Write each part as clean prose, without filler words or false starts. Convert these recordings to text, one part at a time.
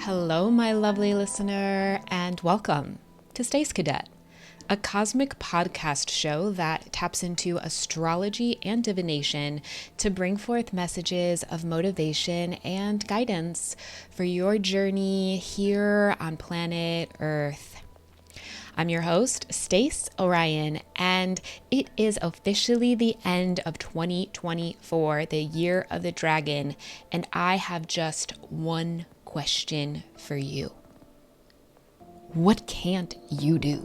Hello, my lovely listener, and welcome to Space Cadet, a cosmic podcast show that taps into astrology and divination to bring forth messages of motivation and guidance for your journey here on planet Earth. I'm your host, Stace Orion, and it is officially the end of 2024, the year of the dragon, and I have just one question for you. What can't you do?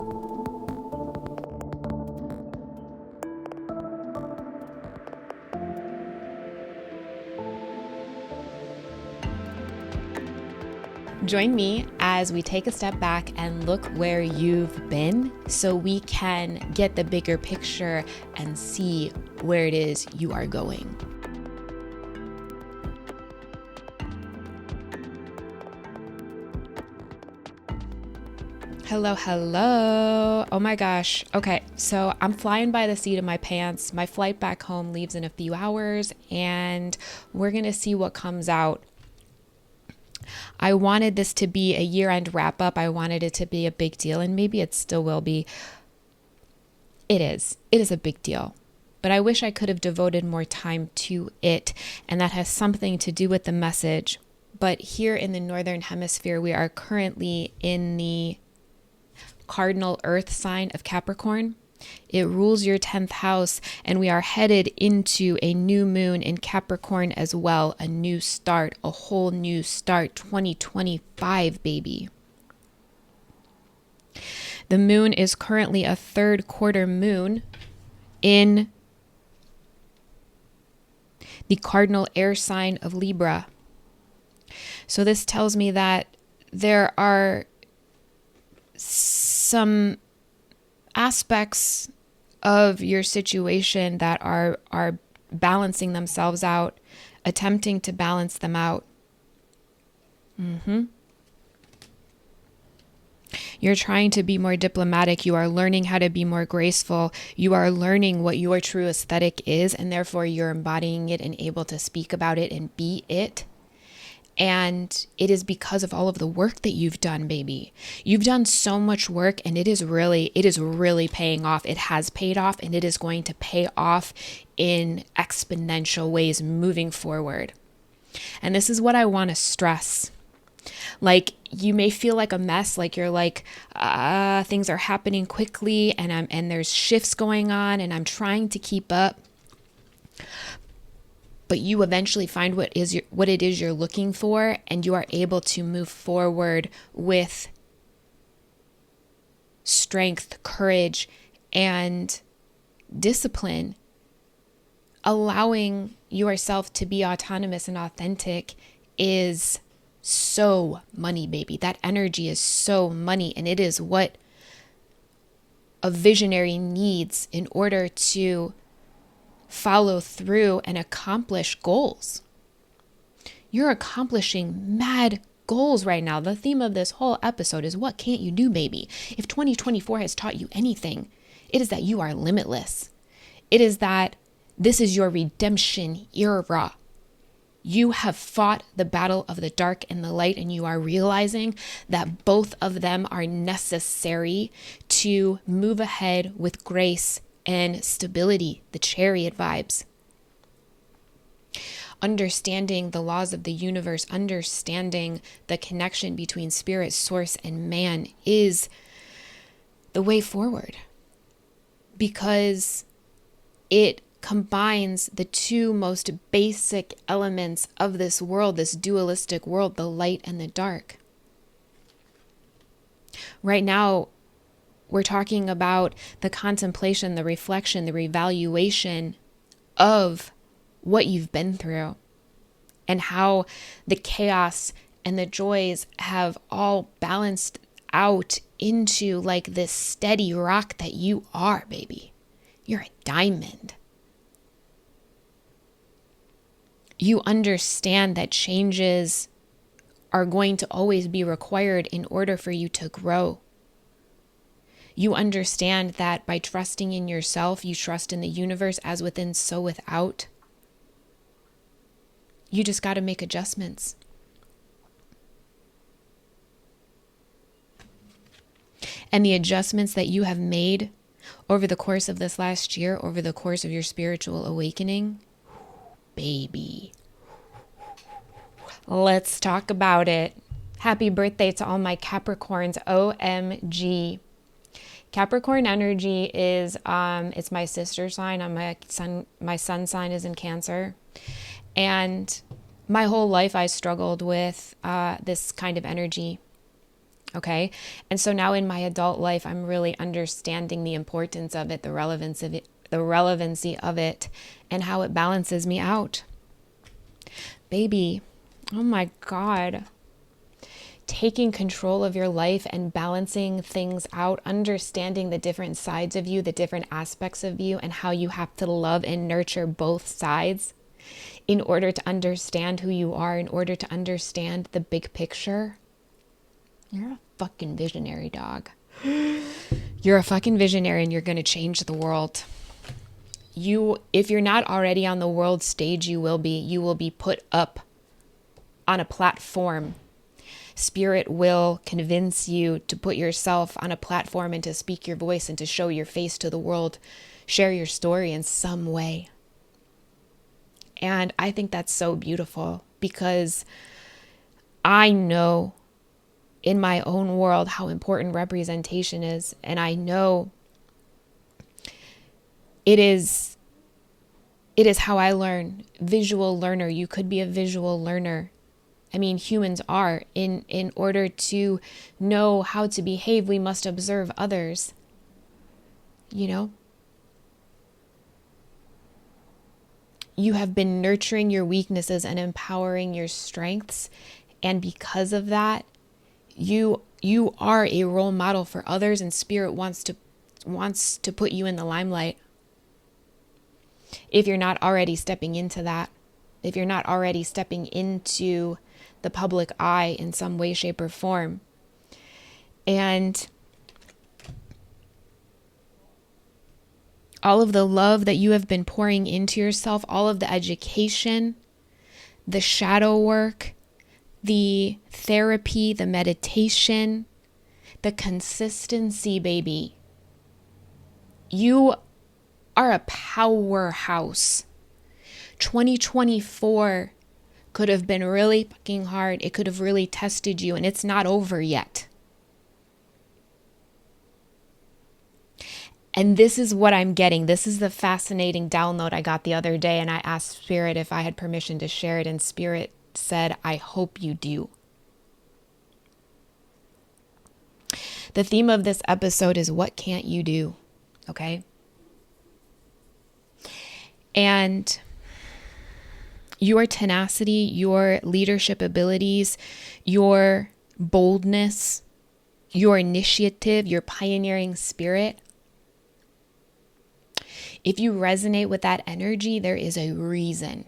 Join me as we take a step back and look where you've been so we can get the bigger picture and see where it is you are going. Hello. Oh my gosh. Okay, so I'm flying by the seat of my pants. My flight back home leaves in a few hours, and we're going to see what comes out. I wanted this to be a year-end wrap-up. I wanted it to be a big deal, and maybe it still will be. It is. It is a big deal. But I wish I could have devoted more time to it, and that has something to do with the message. But here in the Northern Hemisphere, we are currently in the cardinal earth sign of Capricorn. It rules your 10th house, and we are headed into a new moon in Capricorn as well. A new start, a whole new start, 2025, baby. The moon is currently a third quarter moon in the cardinal air sign of Libra. So this tells me that there are some aspects of your situation that are balancing themselves out, attempting to balance them out. You're trying to be more diplomatic. You are learning how to be more graceful. You are learning what your true aesthetic is, and therefore you're embodying it and able to speak about it and be it. And it is because of all of the work that you've done, baby. You've done so much work, and it is really paying off. It has paid off, and it is going to pay off in exponential ways moving forward. And this is what I want to stress. Like, you may feel like a mess, like you're like, things are happening quickly, and there's shifts going on, and I'm trying to keep up. But you eventually find what it is you're looking for, and you are able to move forward with strength, courage, and discipline, allowing yourself to be autonomous and authentic is so money, baby. That energy is so money, and it is what a visionary needs in order to follow through and accomplish goals. You're accomplishing mad goals right now. The theme of this whole episode is what can't you do, baby? If 2024 has taught you anything, it is that you are limitless. It is that this is your redemption era. You have fought the battle of the dark and the light, and you are realizing that both of them are necessary to move ahead with grace and stability, the chariot vibes. Understanding the laws of the universe, understanding the connection between spirit, source, and man is the way forward, because it combines the two most basic elements of this world, this dualistic world, the light and the dark. Right now, we're talking about the contemplation, the reflection, the revaluation of what you've been through, and how the chaos and the joys have all balanced out into like this steady rock that you are, baby. You're a diamond. You understand that changes are going to always be required in order for you to grow. You understand that by trusting in yourself, you trust in the universe, as within, so without. You just got to make adjustments. and the adjustments that you have made over the course of this last year, over the course of your spiritual awakening, baby, let's talk about it. Happy birthday to all my Capricorns. OMG. Capricorn energy is, it's my sister sign. My sun sign is in Cancer. And my whole life I struggled with this kind of energy. Okay. And so now in my adult life, I'm really understanding the importance of it, the relevancy of it, and how it balances me out. Baby, oh my God. Taking control of your life and balancing things out, understanding the different sides of you, the different aspects of you, and how you have to love and nurture both sides in order to understand who you are, in order to understand the big picture. You're a fucking visionary, dog. You're a fucking visionary, and you're going to change the world. If you're not already on the world stage, you will be. You will be put up on a platform. Spirit will convince you to put yourself on a platform and to speak your voice and to show your face to the world, share your story in some way. And I think that's so beautiful, because I know in my own world how important representation is. And I know it is how I learn. Visual learner. You could be a visual learner. I mean, humans are. In order to know how to behave, we must observe others. You know? You have been nurturing your weaknesses and empowering your strengths. And because of that, you are a role model for others, and Spirit wants to put you in the limelight. If you're not already stepping into that, if you're not already stepping into the public eye in some way, shape, or form. And all of the love that you have been pouring into yourself, all of the education, the shadow work, the therapy, the meditation, the consistency, baby. You are a powerhouse. 2024 could have been really fucking hard. It could have really tested you, and it's not over yet. And this is what I'm getting. This is the fascinating download I got the other day, and I asked Spirit if I had permission to share it, and Spirit said, I hope you do. The theme of this episode is, what can't you do? Okay? And your tenacity, your leadership abilities, your boldness, your initiative, your pioneering spirit, if you resonate with that energy, there is a reason.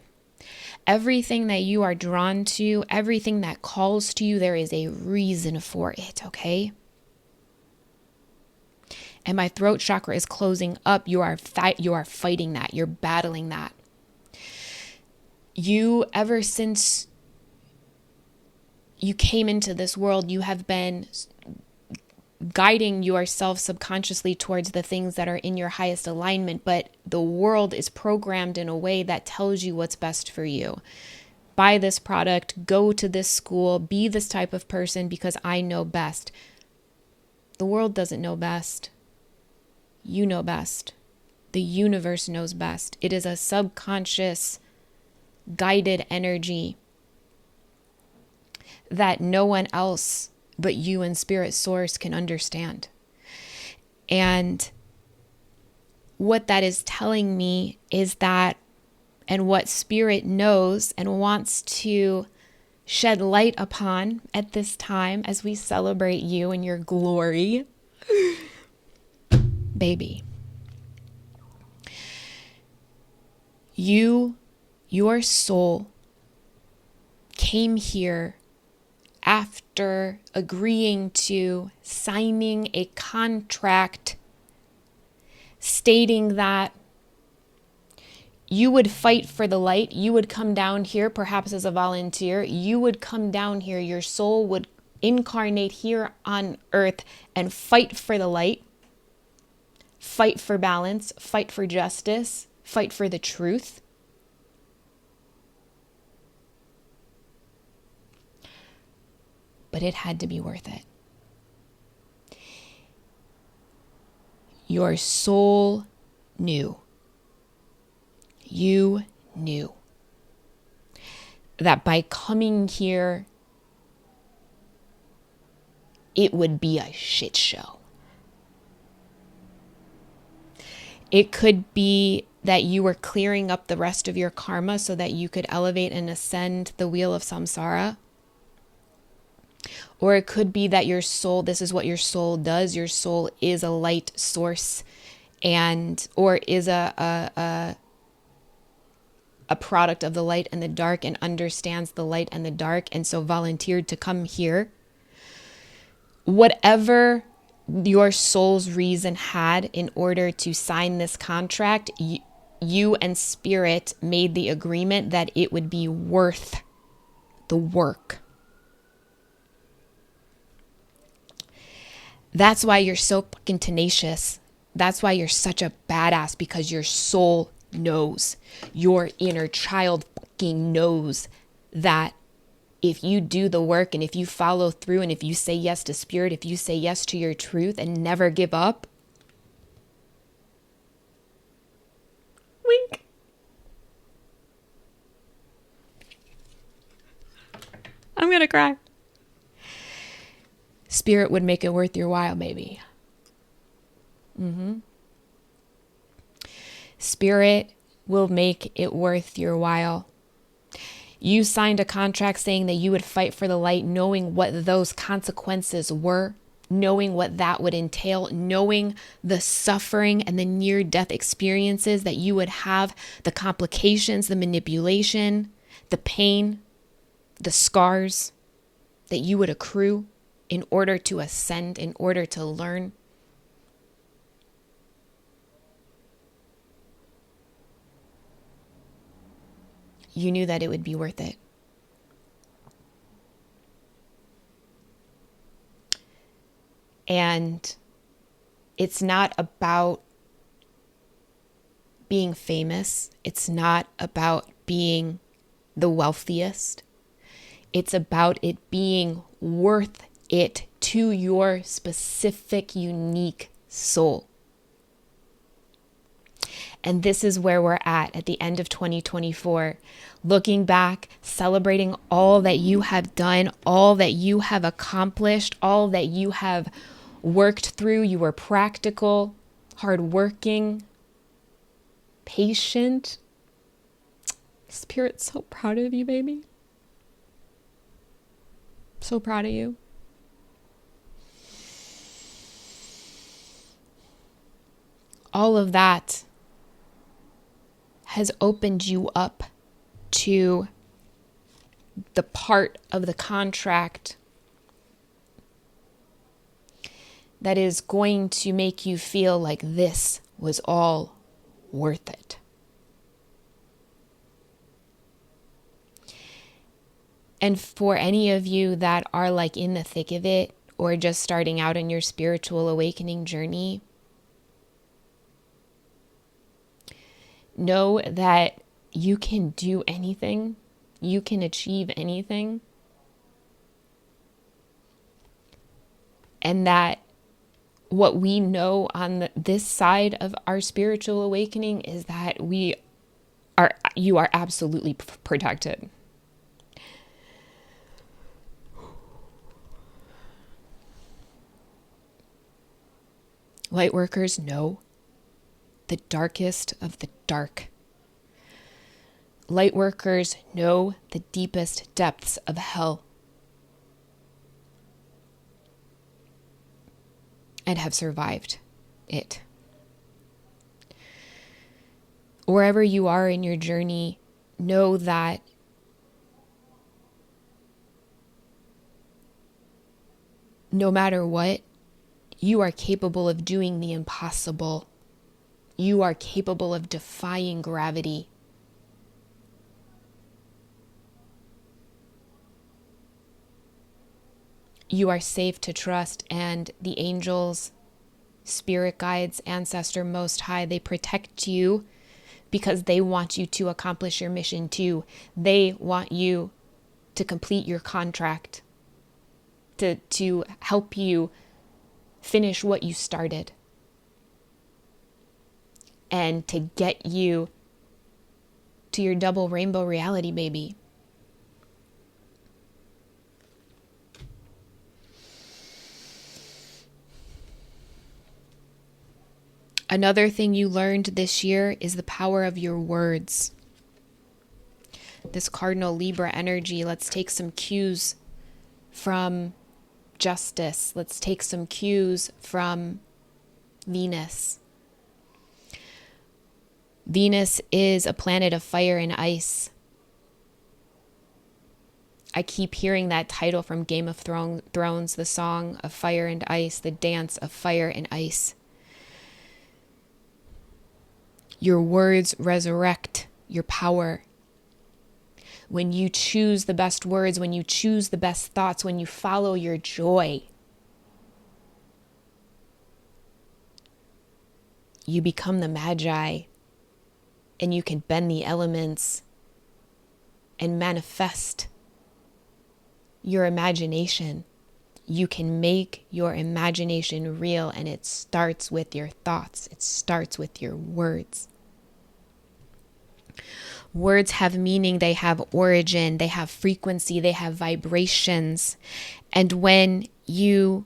Everything that you are drawn to, everything that calls to you, there is a reason for it, okay? And my throat chakra is closing up. You are fighting that. You're battling that. Ever since you came into this world, you have been guiding yourself subconsciously towards the things that are in your highest alignment, but the world is programmed in a way that tells you what's best for you. Buy this product, go to this school, be this type of person because I know best. The world doesn't know best. You know best. The universe knows best. It is a subconscious guided energy that no one else but you and Spirit Source can understand. And what that is telling me is that, and what Spirit knows and wants to shed light upon at this time as we celebrate you and your glory, baby, your soul came here after agreeing to signing a contract stating that you would fight for the light. You would come down here, perhaps as a volunteer. You would come down here. Your soul would incarnate here on earth and fight for the light, fight for balance, fight for justice, fight for the truth. But it had to be worth it. Your soul knew. You knew that by coming here, it would be a shit show. It could be that you were clearing up the rest of your karma so that you could elevate and ascend the wheel of samsara. Or it could be that your soul, this is what your soul does. Your soul is a light source or is a product of the light and the dark and understands the light and the dark, and so volunteered to come here. Whatever your soul's reason had in order to sign this contract, you and spirit made the agreement that it would be worth the work. That's why you're so fucking tenacious. That's why you're such a badass, because your soul knows. Your inner child fucking knows that if you do the work and if you follow through and if you say yes to spirit, if you say yes to your truth and never give up, wink. I'm gonna cry. Spirit would make it worth your while, baby. Spirit will make it worth your while. You signed a contract saying that you would fight for the light, knowing what those consequences were, knowing what that would entail, knowing the suffering and the near-death experiences that you would have, the complications, the manipulation, the pain, the scars that you would accrue in order to ascend, in order to learn. You knew that it would be worth it. And it's not about being famous. It's not about being the wealthiest. It's about it being worth it to your specific, unique soul. And this is where we're at the end of 2024, looking back, celebrating all that you have done, all that you have accomplished, all that you have worked through. You were practical, hardworking, patient. Spirit's so proud of you, baby. So proud of you. All of that has opened you up to the part of the contract that is going to make you feel like this was all worth it. And for any of you that are like in the thick of it or just starting out in your spiritual awakening journey, know that you can do anything. You can achieve anything. And that what we know on this side of our spiritual awakening is that you are absolutely protected. Light workers know the darkest of the dark. Light workers know the deepest depths of hell and have survived it. Wherever you are in your journey, know that no matter what, you are capable of doing the impossible. You are capable of defying gravity. You are safe to trust, and the angels, spirit guides, ancestor, most high, they protect you because they want you to accomplish your mission too. They want you to complete your contract, to help you finish what you started, and to get you to your double rainbow reality, baby. Another thing you learned this year is the power of your words. This cardinal Libra energy, let's take some cues from justice. Let's take some cues from Venus. Venus is a planet of fire and ice. I keep hearing that title from Game of Thrones, the song of fire and ice, the dance of fire and ice. Your words resurrect your power. When you choose the best words, when you choose the best thoughts, when you follow your joy, you become the Magi, and you can bend the elements and manifest your imagination. You can make your imagination real, and it starts with your thoughts. It starts with your words. Words have meaning, they have origin, they have frequency, they have vibrations. And when you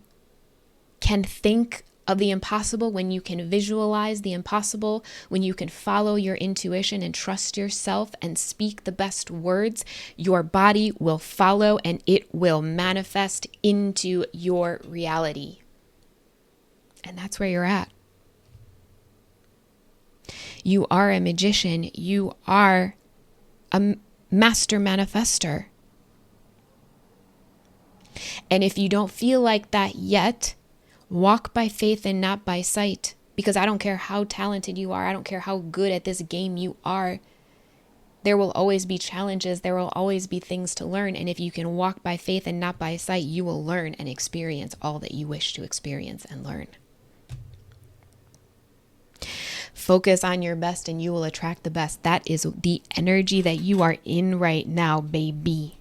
can think of the impossible, when you can visualize the impossible, when you can follow your intuition and trust yourself and speak the best words, your body will follow and it will manifest into your reality. And that's where you're at. You are a magician. You are a master manifester. And if you don't feel like that yet, walk by faith and not by sight. Because I don't care how talented you are. I don't care how good at this game you are. There will always be challenges. There will always be things to learn. And if you can walk by faith and not by sight, you will learn and experience all that you wish to experience and learn. Focus on your best and you will attract the best. That is the energy that you are in right now, baby.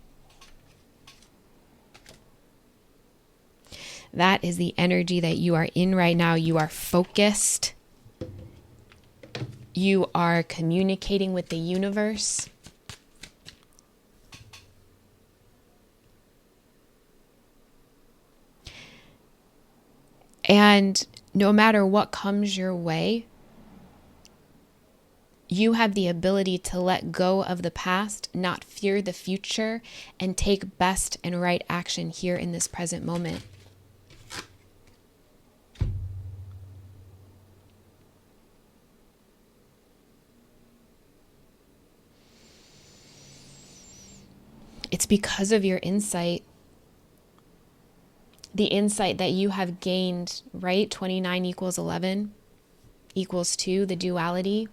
That is the energy that you are in right now. You are focused. You are communicating with the universe. And no matter what comes your way, you have the ability to let go of the past, not fear the future, and take best and right action here in this present moment. It's because of your insight, the insight that you have gained, right? 29 equals 11 equals 2, the duality.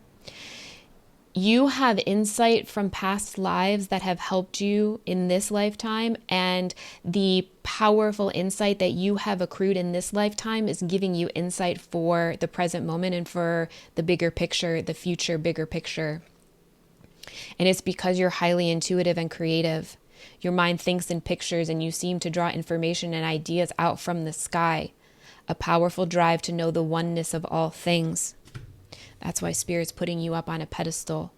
You have insight from past lives that have helped you in this lifetime, and the powerful insight that you have accrued in this lifetime is giving you insight for the present moment and for the bigger picture, the future bigger picture. And it's because you're highly intuitive and creative. Your mind thinks in pictures and you seem to draw information and ideas out from the sky. A powerful drive to know the oneness of all things. That's why Spirit's putting you up on a pedestal.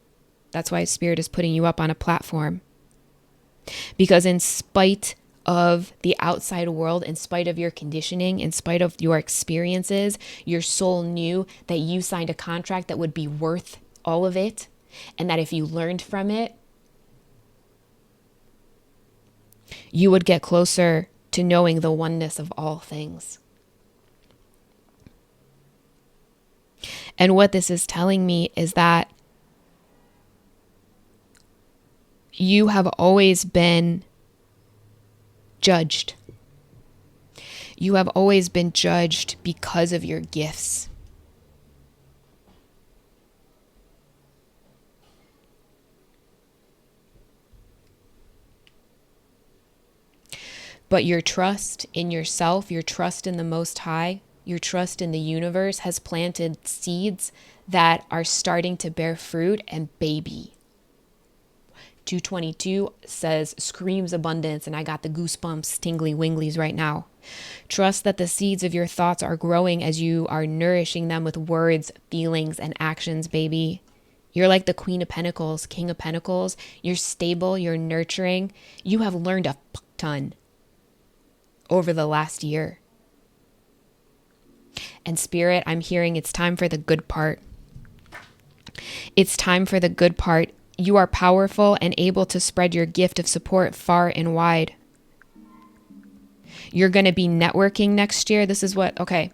That's why Spirit is putting you up on a platform. Because in spite of the outside world, in spite of your conditioning, in spite of your experiences, your soul knew that you signed a contract that would be worth all of it. And that if you learned from it, you would get closer to knowing the oneness of all things. And what this is telling me is that you have always been judged. You have always been judged because of your gifts. But your trust in yourself, your trust in the Most High, your trust in the universe has planted seeds that are starting to bear fruit. And baby, 222 says, screams abundance, and I got the goosebumps, tingly winglies right now. Trust that the seeds of your thoughts are growing as you are nourishing them with words, feelings, and actions, baby. You're like the Queen of Pentacles, King of Pentacles. You're stable, you're nurturing. You have learned a fuck ton over the last year. And Spirit, I'm hearing it's time for the good part. It's time for the good part. You are powerful and able to spread your gift of support far and wide. You're going to be networking next year. This is what, okay.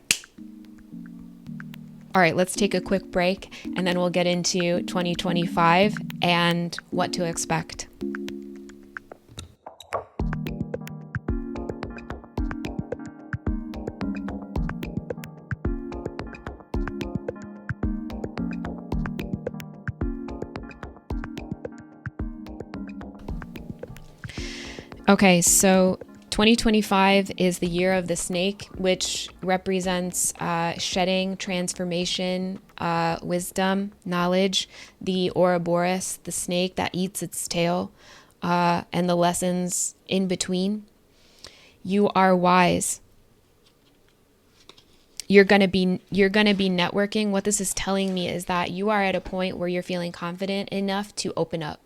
All right, let's take a quick break and then we'll get into 2025 and what to expect. Okay, so 2025 is the year of the snake, which represents shedding, transformation, wisdom, knowledge. The Ouroboros, the snake that eats its tail, and the lessons in between. You are wise. You're gonna be networking. What this is telling me is that you are at a point where you're feeling confident enough to open up.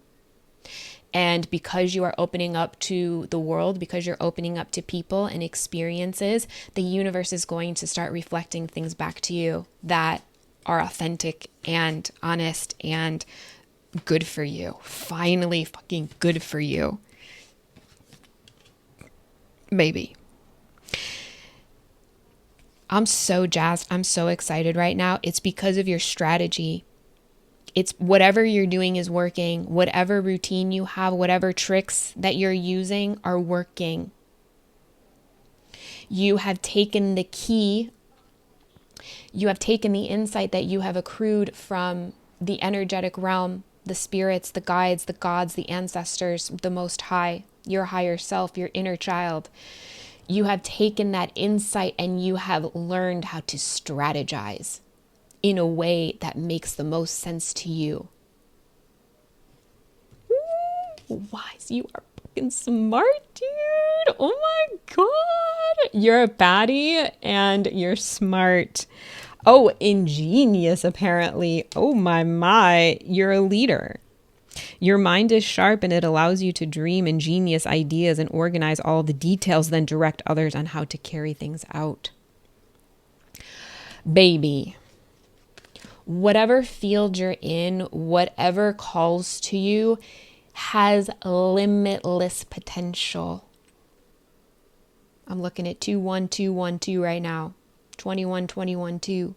And because you are opening up to the world, because you're opening up to people and experiences, the universe is going to start reflecting things back to you that are authentic and honest and good for you. Finally fucking good for you. Maybe. I'm so jazzed. I'm so excited right now. It's because of your strategy. It's whatever you're doing is working. Whatever routine you have, whatever tricks that you're using are working. You have taken the key. You have taken the insight that you have accrued from the energetic realm, the spirits, the guides, the gods, the ancestors, the Most High, your higher self, your inner child. You have taken that insight and you have learned how to strategize in a way that makes the most sense to you. Ooh, wise, you are fucking smart, dude. Oh my God. You're a baddie and you're smart. Oh, ingenious, apparently. Oh my. You're a leader. Your mind is sharp and it allows you to dream ingenious ideas and organize all the details, then direct others on how to carry things out. Baby. Whatever field you're in, whatever calls to you, has limitless potential. I'm looking at 21212 right now. 21212.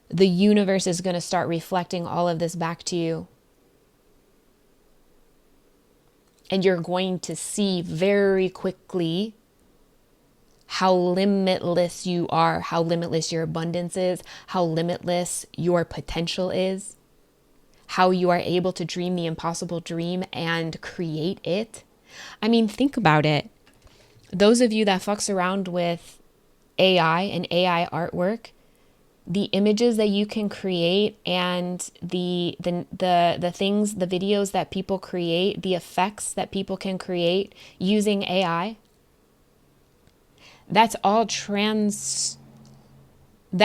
The universe is going to start reflecting all of this back to you. And you're going to see very quickly how limitless you are, how limitless your abundance is, how limitless your potential is, how you are able to dream the impossible dream and create it. I mean, think about it. Those of you that fucks around with AI and AI artwork, the images that you can create and the things, the videos that people create, the effects that people can create using AI, that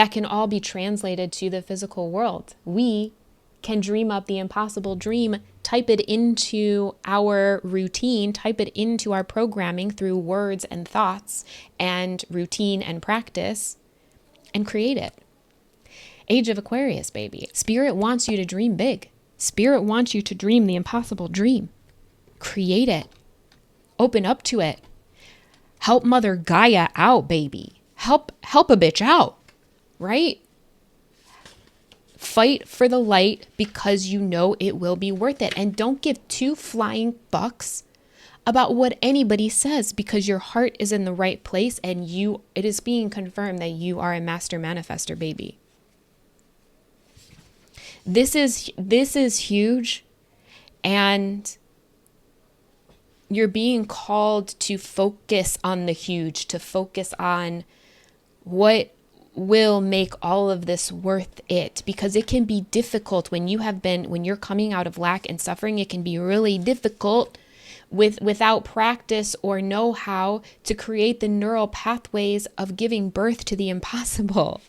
can all be translated to the physical world. We can dream up the impossible dream, type it into our routine, type it into our programming through words and thoughts and routine and practice, and create it. Age of Aquarius, baby. Spirit wants you to dream big. Spirit wants you to dream the impossible dream. Create it. Open up to it. Help Mother Gaia out, baby. Help a bitch out, right? Fight for the light because you know it will be worth it. And don't give two flying fucks about what anybody says, because your heart is in the right place and it is being confirmed that you are a master manifester, baby. This is huge, and You're being called to focus on the huge, to focus on what will make all of this worth it, because it can be difficult when you're coming out of lack and suffering. It can be really difficult without practice or know-how to create the neural pathways of giving birth to the impossible.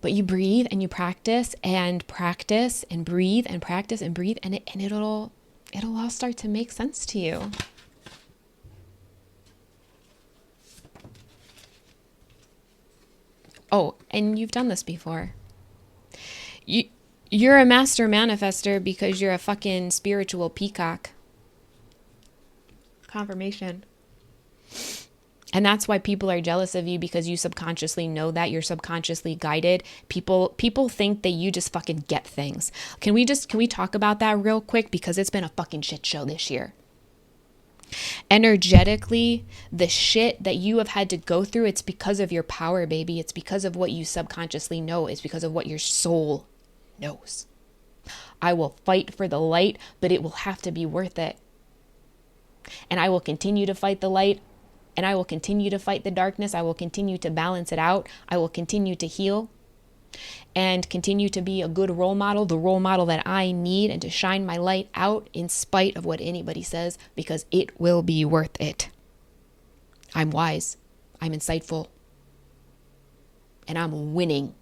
But you breathe and you practice and breathe and practice and breathe, and it'll all start to make sense to you. Oh, and you've done this before. You're a master manifester because you're a fucking spiritual peacock. Confirmation. And that's why people are jealous of you, because you subconsciously know that. You're subconsciously guided. People think that you just fucking get things. Can we talk about that real quick? Because it's been a fucking shit show this year. Energetically, the shit that you have had to go through, it's because of your power, baby. It's because of what you subconsciously know. It's because of what your soul knows. I will fight for the light, but it will have to be worth it. And I will continue to fight the light, and I will continue to fight the darkness. I will continue to balance it out. I will continue to heal and continue to be a good role model, the role model that I need, and to shine my light out in spite of what anybody says, because it will be worth it. I'm wise. I'm insightful. And I'm winning.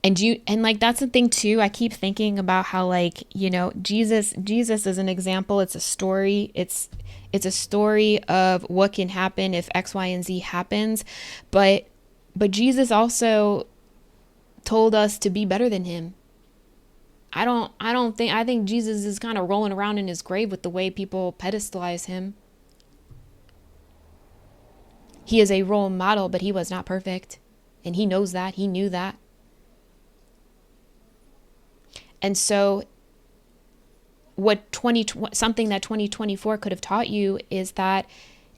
And like, that's the thing too. I keep thinking about how, like, you know, Jesus is an example. It's a story. It's a story of what can happen if X, Y, and Z happens. But Jesus also told us to be better than him. I think Jesus is kind of rolling around in his grave with the way people pedestalize him. He is a role model, but he was not perfect. And he knows that. He knew that. And so something that 2024 could have taught you is that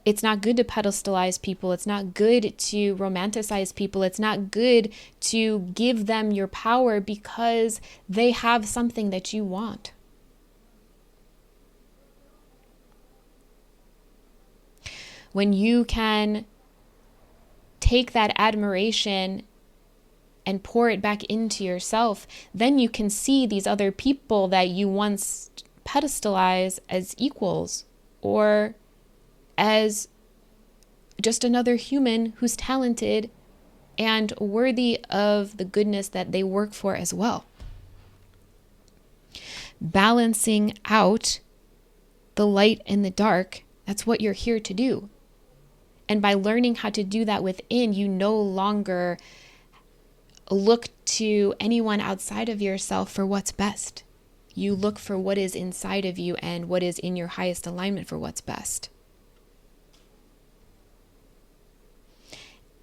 it's not good to pedestalize people. It's not good to romanticize people. It's not good to give them your power because they have something that you want. When you can take that admiration and pour it back into yourself, then you can see these other people that you once pedestalized as equals, or as just another human who's talented and worthy of the goodness that they work for as well. Balancing out the light and the dark, that's what you're here to do. And by learning how to do that within, you no longer look to anyone outside of yourself for what's best. You look for what is inside of you and what is in your highest alignment for what's best.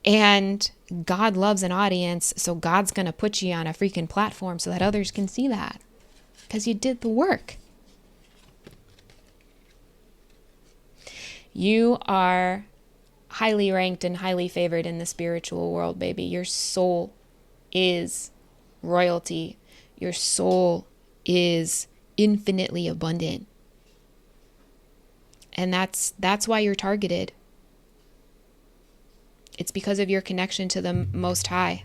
And God loves an audience, so God's going to put you on a freaking platform so that others can see that, because you did the work. You are highly ranked and highly favored in the spiritual world, baby. Your soul is royalty. Your soul is infinitely abundant. And that's why you're targeted. It's because of your connection to the Most High.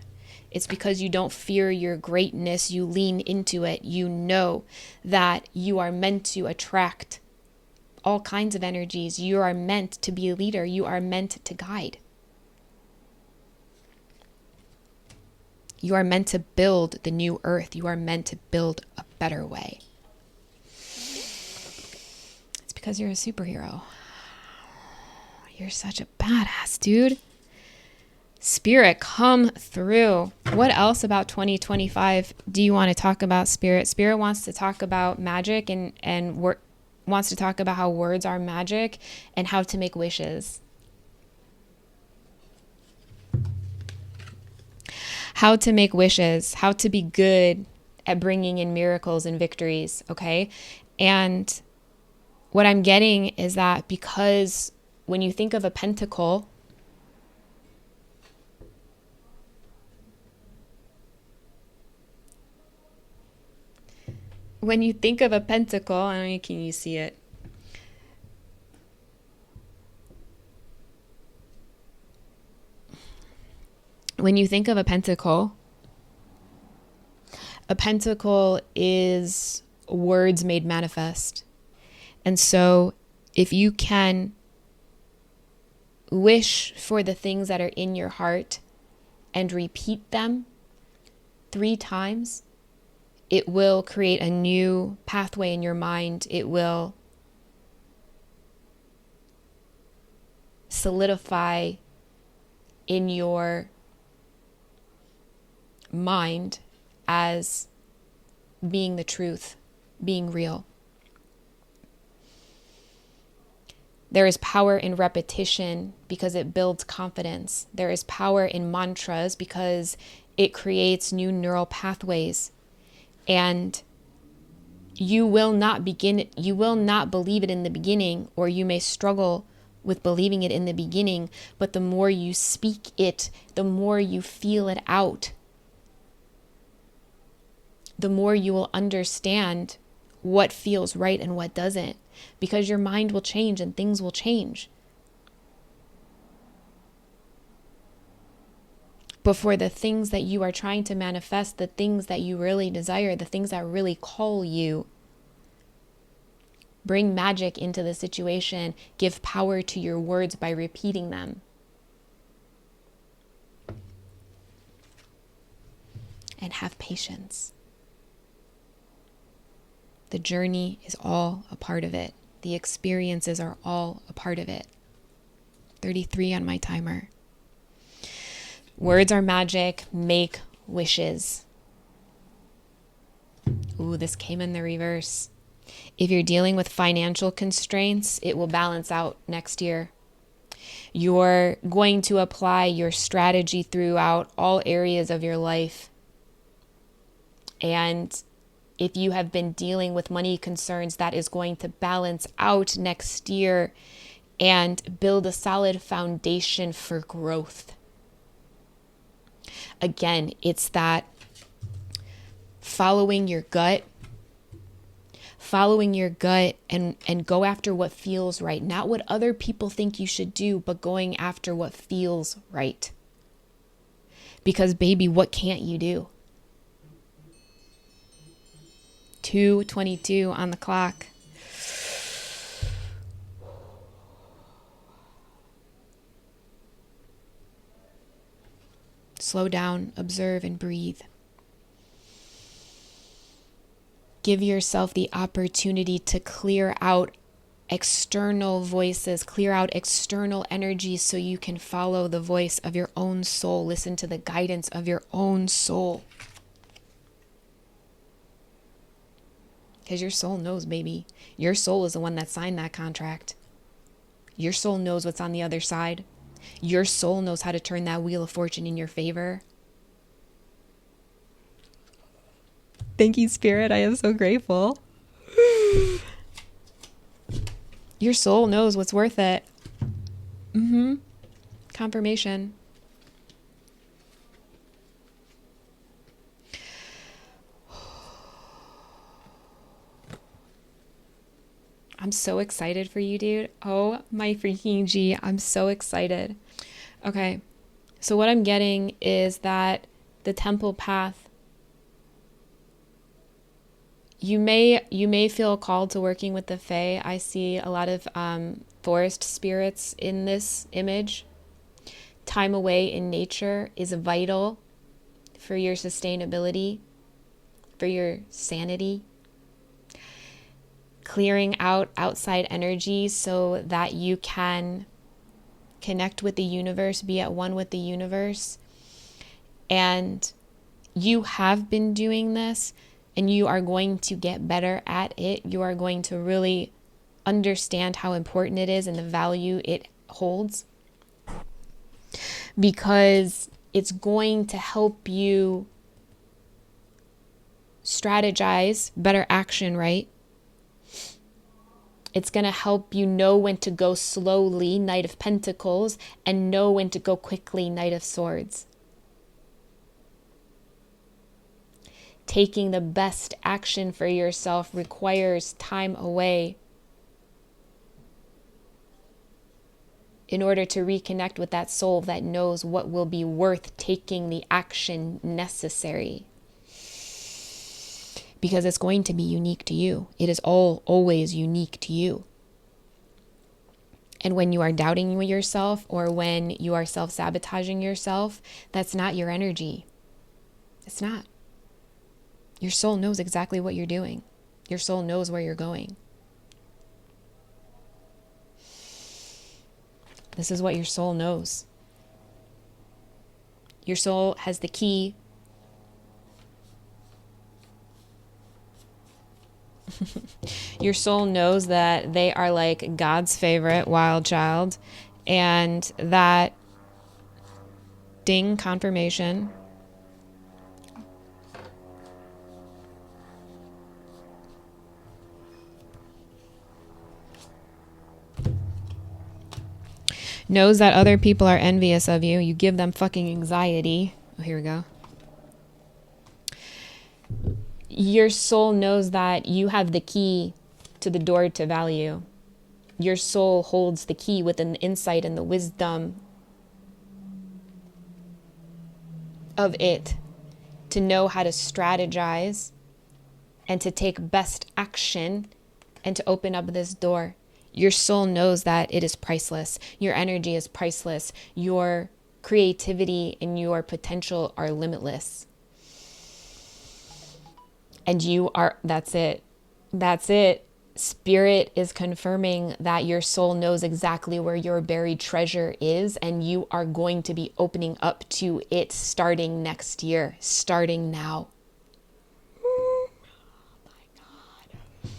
It's because you don't fear your greatness. You lean into it. You know that you are meant to attract all kinds of energies. You are meant to be a leader. You are meant to guide. You are meant to build the new earth. You are meant to build a better way. It's because you're a superhero. You're such a badass, dude. Spirit, come through. What else about 2025 do you want to talk about, Spirit? Spirit wants to talk about magic and wants to talk about how words are magic and how to make wishes. How to make wishes, how to be good at bringing in miracles and victories, okay? And what I'm getting is that because when you think of a pentacle, When you think of a pentacle, I don't know, can you see it? When you think of a pentacle is words made manifest. And so if you can wish for the things that are in your heart and repeat them 3 times, it will create a new pathway in your mind. It will solidify in your mind as being the truth, being real. There is power in repetition because it builds confidence. There is power in mantras because it creates new neural pathways. And you will not believe it in the beginning, or you may struggle with believing it in the beginning, but the more you speak it, the more you feel it out, the more you will understand what feels right and what doesn't, because your mind will change and things will change. But for the things that you are trying to manifest, the things that you really desire, the things that really call you, bring magic into the situation, give power to your words by repeating them. And have patience. The journey is all a part of it. The experiences are all a part of it. 33 on my timer. Words are magic. Make wishes. Ooh, this came in the reverse. If you're dealing with financial constraints, it will balance out next year. You're going to apply your strategy throughout all areas of your life. And if you have been dealing with money concerns, that is going to balance out next year and build a solid foundation for growth. Again, it's that following your gut and go after what feels right. Not what other people think you should do, but going after what feels right. Because baby, what can't you do? 2:22 on the clock. Slow down, observe, and breathe. Give yourself the opportunity to clear out external voices, clear out external energies so you can follow the voice of your own soul. Listen to the guidance of your own soul. Because your soul knows, baby. Your soul is the one that signed that contract. Your soul knows what's on the other side. Your soul knows how to turn that wheel of fortune in your favor. Thank you, Spirit. I am so grateful. Your soul knows what's worth it. Confirmation. I'm so excited for you, dude. Oh my freaking G. I'm so excited. Okay. So what I'm getting is that the temple path, you may feel called to working with the Fae. I see a lot of forest spirits in this image. Time away in nature is vital for your sustainability, for your sanity. Clearing out outside energy so that you can connect with the universe, be at one with the universe. And you have been doing this, and you are going to get better at it. You are going to really understand how important it is and the value it holds, because it's going to help you strategize better action, right? It's going to help you know when to go slowly, Knight of Pentacles, and know when to go quickly, Knight of Swords. taking the best action for yourself requires time away in order to reconnect with that soul that knows what will be worth taking the action necessary. Because it's going to be unique to you. It is always unique to you. And when you are doubting yourself or when you are self-sabotaging yourself, that's not your energy. It's not. Your soul knows exactly what you're doing. Your soul knows where you're going. This is what your soul knows. Your soul has the key. Your soul knows that they are like God's favorite wild child, and that ding, confirmation. Knows that other people are envious of you. You give them fucking anxiety. Oh, here we go. Your soul knows that you have the key to the door to value. Your soul holds the key with an insight and the wisdom of it to know how to strategize and to take best action and to open up this door. Your soul knows that it is priceless. Your energy is priceless. Your creativity and your potential are limitless. And you are, that's it. That's it. Spirit is confirming that your soul knows exactly where your buried treasure is, and you are going to be opening up to it starting next year, starting now. Oh my God.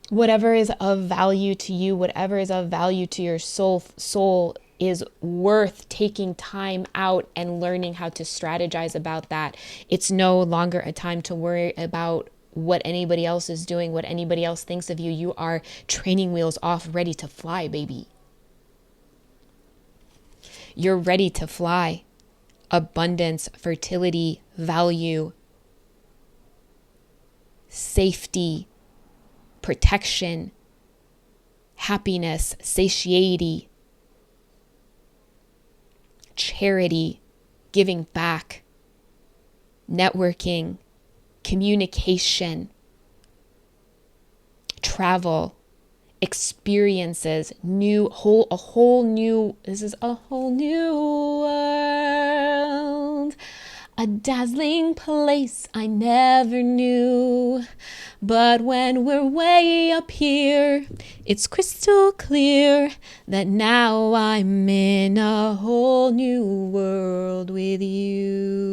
Whatever is of value to you, whatever is of value to your soul is worth taking time out and learning how to strategize about that. It's no longer a time to worry about what anybody else is doing, what anybody else thinks of you. You are training wheels off, ready to fly, baby. You're ready to fly. Abundance, fertility, value, safety, protection, happiness, satiety, charity, giving back, networking, communication, travel, experiences, a whole new world, a dazzling place I never knew. But when we're way up here, it's crystal clear that now I'm in a whole new world with you.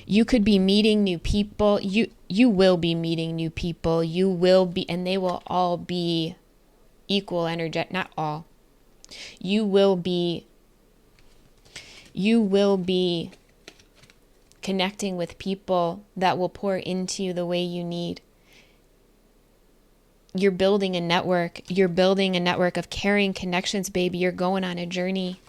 You could be meeting new people. You will be meeting new people. You will be, and they will all be equal energetic. Not all. You will be connecting with people that will pour into you the way you need. You're building a network. You're building a network of caring connections, baby. You're going on a journey.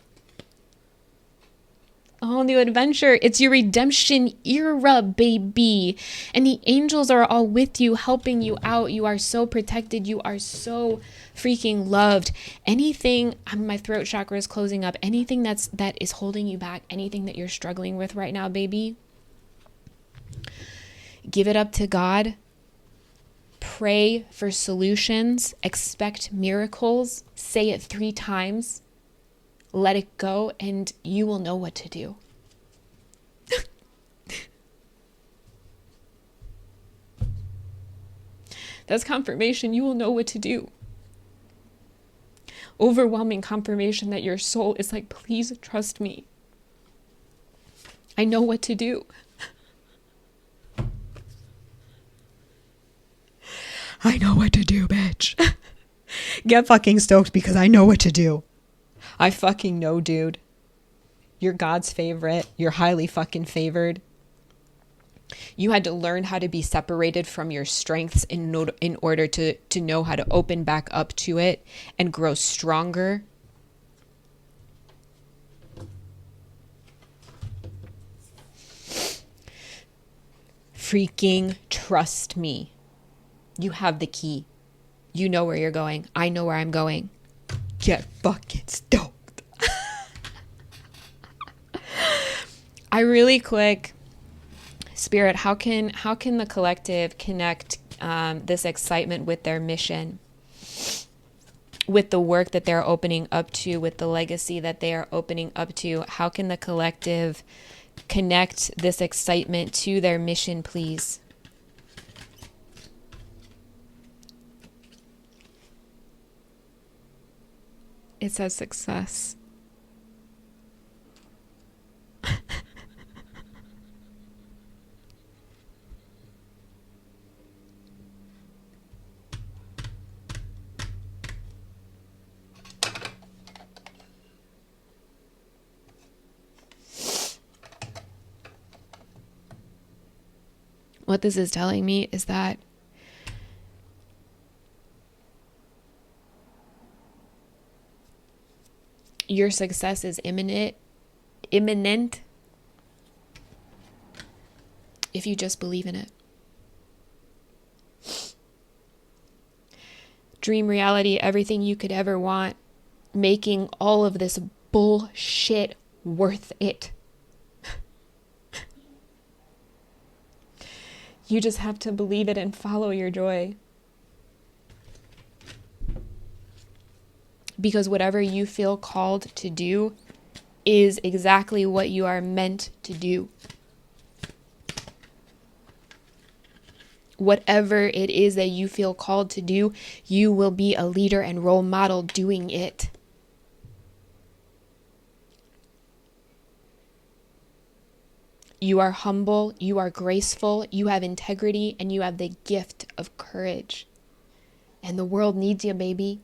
A whole new adventure. It's your redemption era, baby. And the angels are all with you, helping you out. You are so protected. You are so freaking loved. Anything, my throat chakra is closing up. Anything that is holding you back, anything that you're struggling with right now, baby, give it up to God. Pray for solutions. Expect miracles. Say it 3 times. Let it go, and you will know what to do. That's confirmation. You will know what to do. Overwhelming confirmation that your soul is like, please trust me. I know what to do. I know what to do, bitch. Get fucking stoked because I know what to do. I fucking know, dude. You're God's favorite. You're highly fucking favored. You had to learn how to be separated from your strengths in order to know how to open back up to it and grow stronger. freaking trust me. You have the key. You know where you're going. I know where I'm going. Get fucking stoked. I really quick, Spirit, how can the collective connect this excitement with their mission, with the work that they're opening up to, with the legacy that they are opening up to? How can the collective connect this excitement to their mission, please? It says success. What this is telling me is that your success is imminent if you just believe in it. Dream reality, everything you could ever want, making all of this bullshit worth it. You just have to believe it and follow your joy. Because whatever you feel called to do is exactly what you are meant to do. Whatever it is that you feel called to do, you will be a leader and role model doing it. You are humble, you are graceful, you have integrity, and you have the gift of courage. And the world needs you, baby.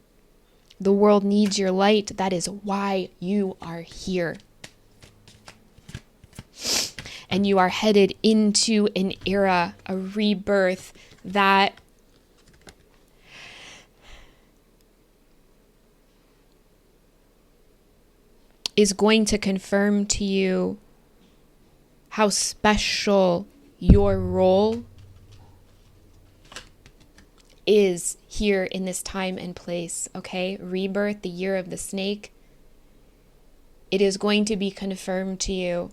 The world needs your light. That is why you are here. And you are headed into an era, a rebirth that is going to confirm to you how special your role is here in this time and place, okay? Rebirth, the year of the snake. It is going to be confirmed to you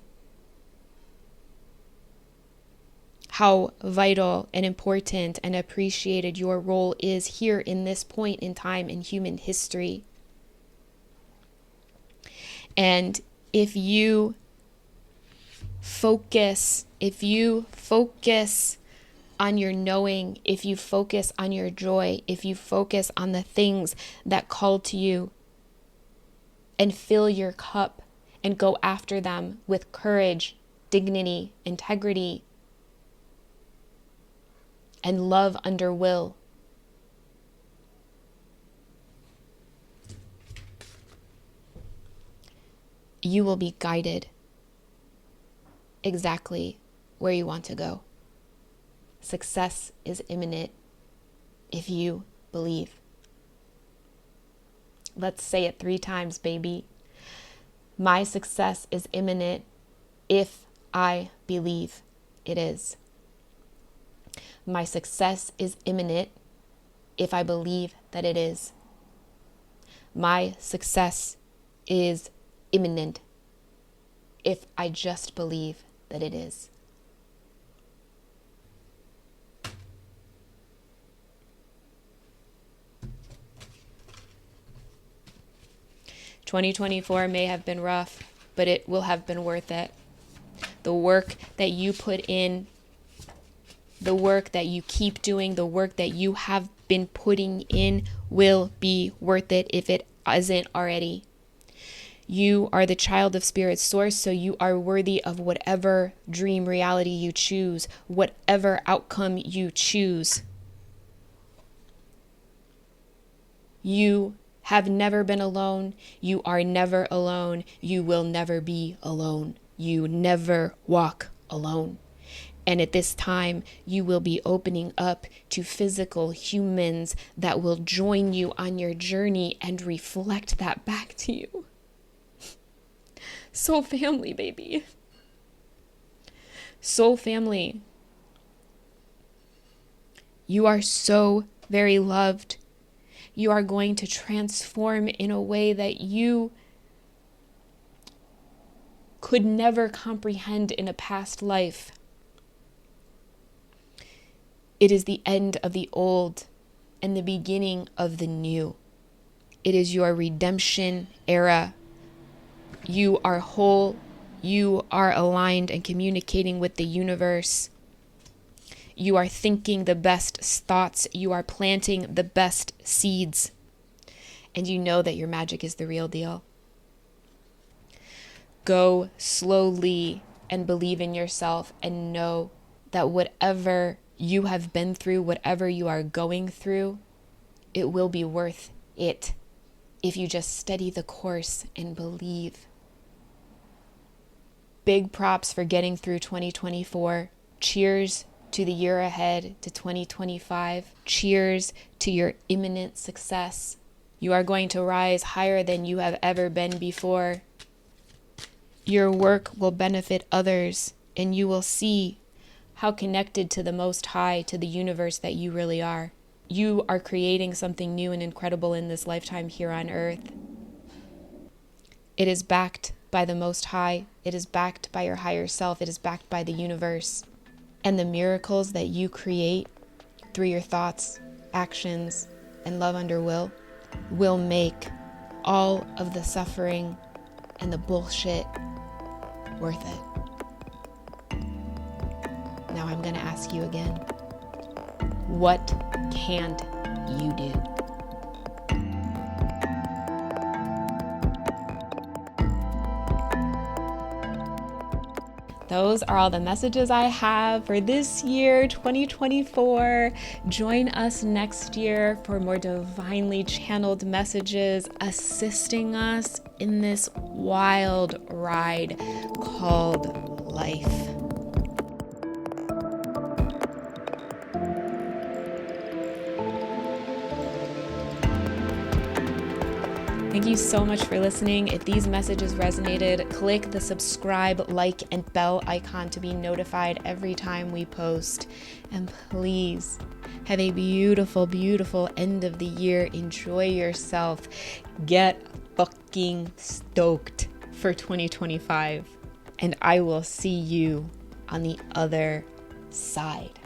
how vital and important and appreciated your role is here in this point in time in human history. And if you focus on your knowing, if you focus on your joy, if you focus on the things that call to you and fill your cup and go after them with courage, dignity, integrity, and love under will, you will be guided exactly where you want to go. Success is imminent if you believe. Let's say it 3 times, baby. My success is imminent if I believe it is. My success is imminent if I believe that it is. My success is imminent if I just believe that it is. "2024 may have been rough, but it will have been worth it. The work that you put in, the work that you keep doing, the work that you have been putting in will be worth it if it isn't already. You are the child of Spirit Source, so you are worthy of whatever dream reality you choose, whatever outcome you choose. You have never been alone. You are never alone. You will never be alone. You never walk alone. And at this time, you will be opening up to physical humans that will join you on your journey and reflect that back to you. Soul family, baby. Soul family. You are so very loved. You are going to transform in a way that you could never comprehend in a past life. It is the end of the old and the beginning of the new. It is your redemption era. You are whole. You are aligned and communicating with the universe. You are thinking the best thoughts. You are planting the best seeds. And you know that your magic is the real deal. Go slowly and believe in yourself and know that whatever you have been through, whatever you are going through, it will be worth it if you just steady the course and believe. Big props for getting through 2024. Cheers to the year ahead, to 2025. Cheers to your imminent success. You are going to rise higher than you have ever been before. Your work will benefit others, and you will see how connected to the Most High, to the universe that you really are. You are creating something new and incredible in this lifetime here on earth. It is backed by the Most High. It is backed by your higher self. It is backed by the universe. And the miracles that you create through your thoughts, actions, and love under will make all of the suffering and the bullshit worth it. Now I'm going to ask you again, what can't you do? Those are all the messages I have for this year, 2024. Join us next year for more divinely channeled messages assisting us in this wild ride called life. Thank you so much for listening. If these messages resonated, click the subscribe, like, and bell icon to be notified every time we post. And please have a beautiful, beautiful end of the year. Enjoy yourself. Get fucking stoked for 2025. And I will see you on the other side.